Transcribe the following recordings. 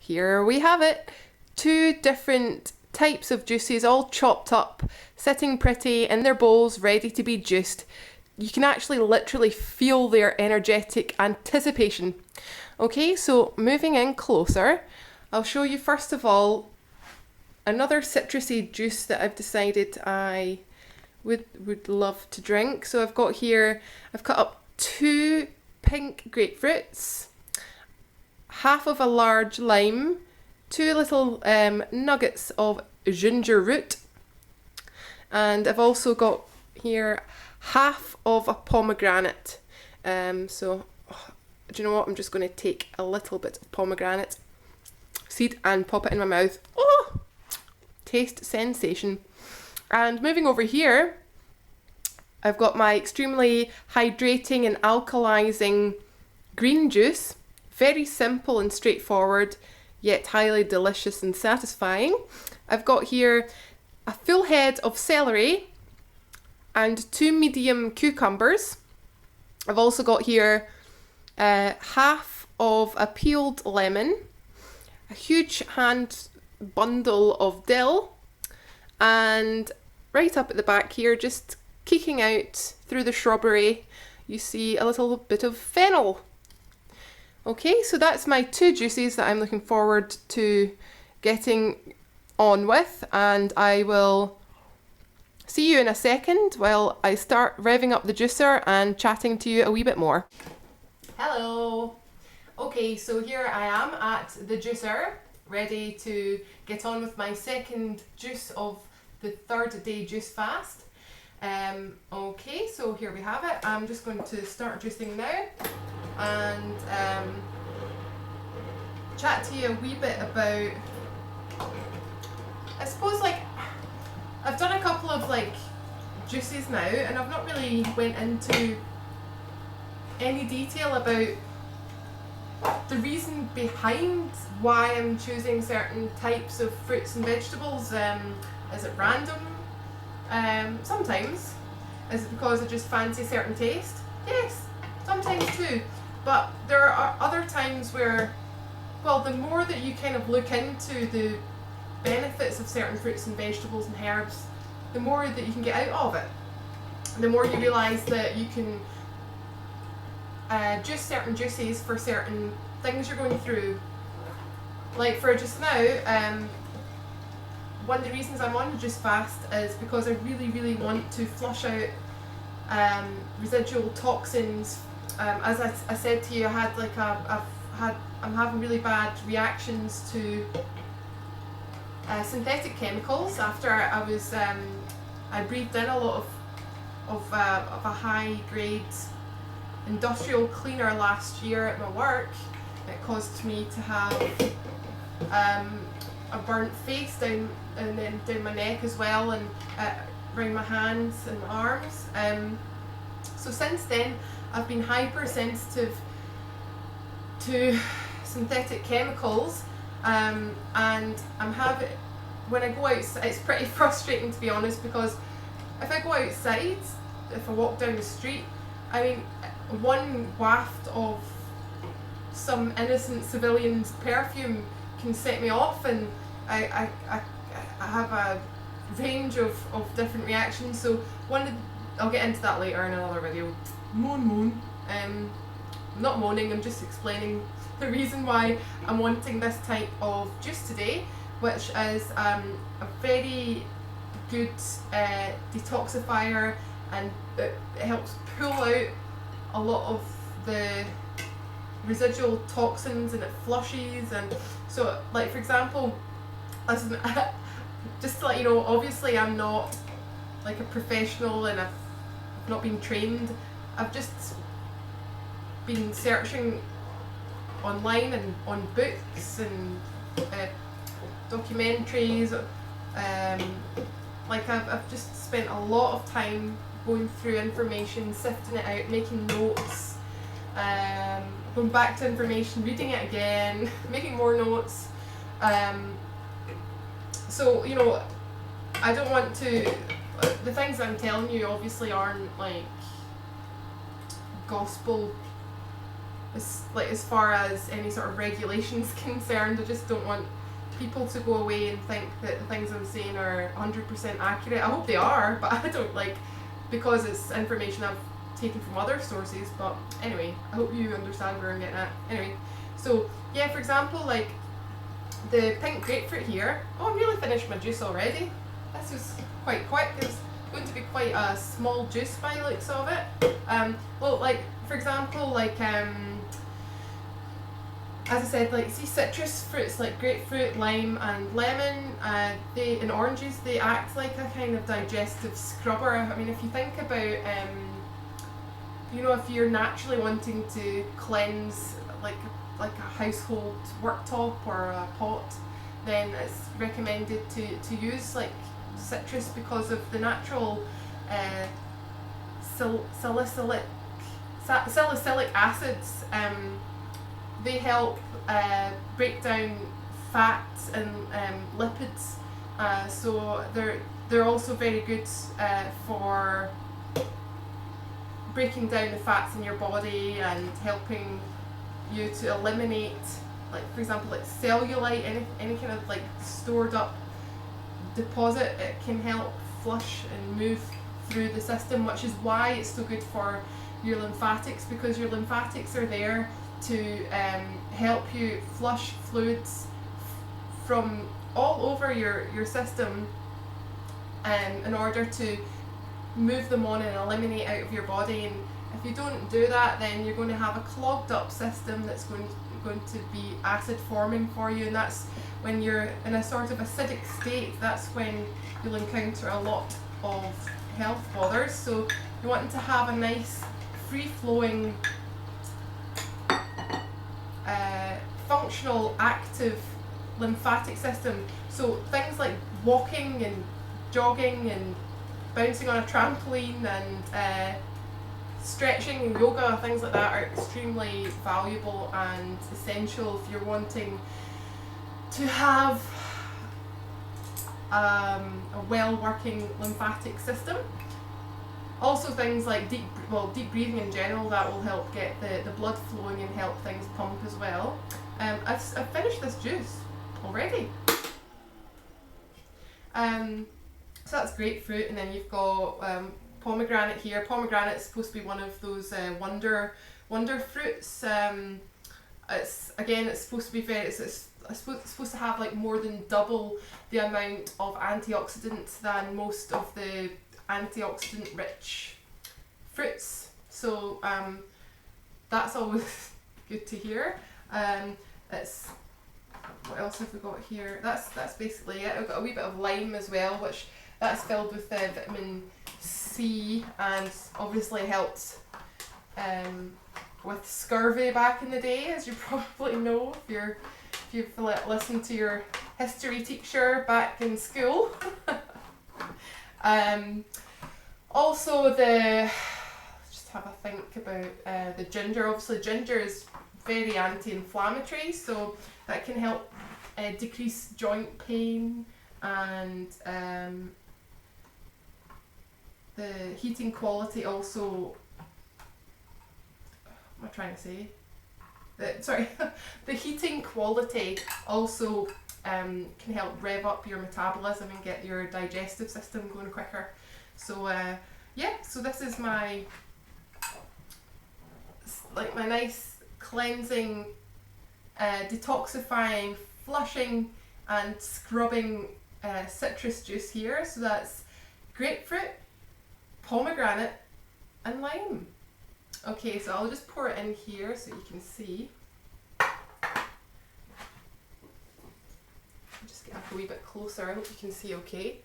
here we have it. 2 different types of juices all chopped up, sitting pretty in their bowls, ready to be juiced. You can actually literally feel their energetic anticipation. Okay, so moving in closer, I'll show you first of all another citrusy juice that I've decided I would love to drink. So I've got here, I've cut up 2 pink grapefruits, half of a large lime, 2 little nuggets of ginger root, and I've also got here half of a pomegranate. So do you know what? I'm just going to take a little bit of pomegranate seed and pop it in my mouth. Oh, taste sensation. And moving over here, I've got my extremely hydrating and alkalizing green juice. Very simple and straightforward, yet highly delicious and satisfying. I've got here a full head of celery and 2 medium cucumbers. I've also got here half of a peeled lemon, a huge hand bundle of dill, and right up at the back here, just kicking out through the shrubbery, you see a little bit of fennel. Okay, so that's my 2 juices that I'm looking forward to getting on with, and I will see you in a second while I start revving up the juicer and chatting to you a wee bit more. Hello! Okay, so here I am at the juicer, ready to get on with my second juice of the 3rd day juice fast. Okay, so here we have it. I'm just going to start juicing now and chat to you a wee bit about, I suppose, like, I've done a couple of like juices now and I've not really went into any detail about the reason behind why I'm choosing certain types of fruits and vegetables. Is it random? Sometimes. Is it because I just fancy a certain taste? Yes, sometimes too. But there are other times where, well, the more that you kind of look into the benefits of certain fruits and vegetables and herbs, the more that you can get out of it. The more you realise that you can juice certain juices for certain things you're going through. Like for just now, one of the reasons I'm on the juice fast is because I really want to flush out residual toxins. As I said to you, I had like I'm having really bad reactions to synthetic chemicals after I breathed in a lot of a high grade industrial cleaner last year at my work. It caused me to have a burnt face down and then down my neck as well, and around my hands and my arms. So since then I've been hypersensitive to synthetic chemicals, and I'm having, when I go outside, it's pretty frustrating to be honest, because if I go outside, if I walk down the street, I mean, one waft of some innocent civilian's perfume can set me off, and I have a range of different reactions. So I'll get into that later in another video. Moan. I'm not moaning, I'm just explaining the reason why I'm wanting this type of juice today, which is a very good detoxifier, and it helps pull out a lot of the residual toxins, and it flushes. And so, like, for example, listen, just to let you know, obviously I'm not like a professional and I've not been trained. I've just been searching online and on books and documentaries. Like I've just spent a lot of time going through information, sifting it out, making notes, going back to information, reading it again, making more notes. So, you know, I don't want to, the things I'm telling you obviously aren't like gospel as far as any sort of regulations concerned. I just don't want people to go away and think that the things I'm saying are 100% accurate. I hope they are, but I don't, like, because it's information I've taken from other sources. But anyway, I hope you understand where I'm getting at. Anyway, so yeah, for example, like the pink grapefruit here. Oh, I'm nearly finished my juice already. This was quite quick. It's going to be quite a small juice by the looks of it. Well, like for example, like as I said, like see citrus fruits like grapefruit, lime and lemon, and oranges, they act like a kind of digestive scrubber. I mean, if you think about, you know, if you're naturally wanting to cleanse like a household worktop or a pot, then it's recommended to use like citrus because of the natural salicylic acids. They help break down fats and lipids, so they're also very good for breaking down the fats in your body and helping you to eliminate, like for example, like cellulite, any kind of like stored up deposit. It can help flush and move through the system, which is why it's so good for your lymphatics, because your lymphatics are there to help you flush fluids from all over your system, in order to move them on and eliminate out of your body. And if you don't do that, then you're going to have a clogged up system that's going to be acid forming for you, and that's when you're in a sort of acidic state. That's when you'll encounter a lot of health bothers. So you want to have a nice free flowing functional active lymphatic system. So things like walking and jogging and bouncing on a trampoline and stretching and yoga, things like that are extremely valuable and essential if you're wanting to have a well-working lymphatic system. Also things like deep breathing in general, that will help get the blood flowing and help things pump as well. I've finished this juice already. So that's grapefruit, and then you've got pomegranate here. Pomegranate is supposed to be one of those wonder fruits. It's supposed to be it's supposed to have like more than double the amount of antioxidants than most of the antioxidant rich fruits. So that's always good to hear. It's what else have we got here? That's basically it. I've got a wee bit of lime as well, which that's filled with vitamin C, and obviously helped with scurvy back in the day, as you probably know if you've listened to your history teacher back in school. Also just have a think about the ginger. Obviously ginger is very anti-inflammatory, so that can help decrease joint pain, and the heating quality also, what am I trying to say? The heating quality also can help rev up your metabolism and get your digestive system going quicker. So so this is my nice cleansing, detoxifying, flushing and scrubbing citrus juice here. So that's grapefruit, pomegranate and lime. Okay, so I'll just pour it in here so you can see. Just get up a wee bit closer. I hope you can see okay.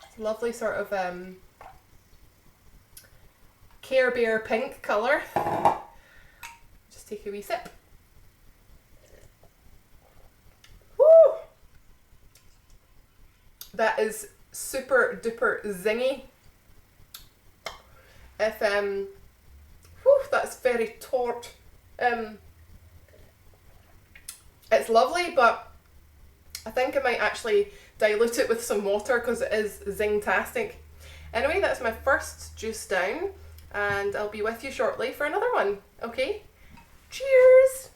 It's a lovely sort of Care Bear pink colour. Just take a wee sip. Woo! That is super duper zingy. If that's very taut. It's lovely, but I think I might actually dilute it with some water because it is ZINGTASTIC. Anyway, that's my first juice down. and I'll be with you shortly for another one. Okay? Cheers!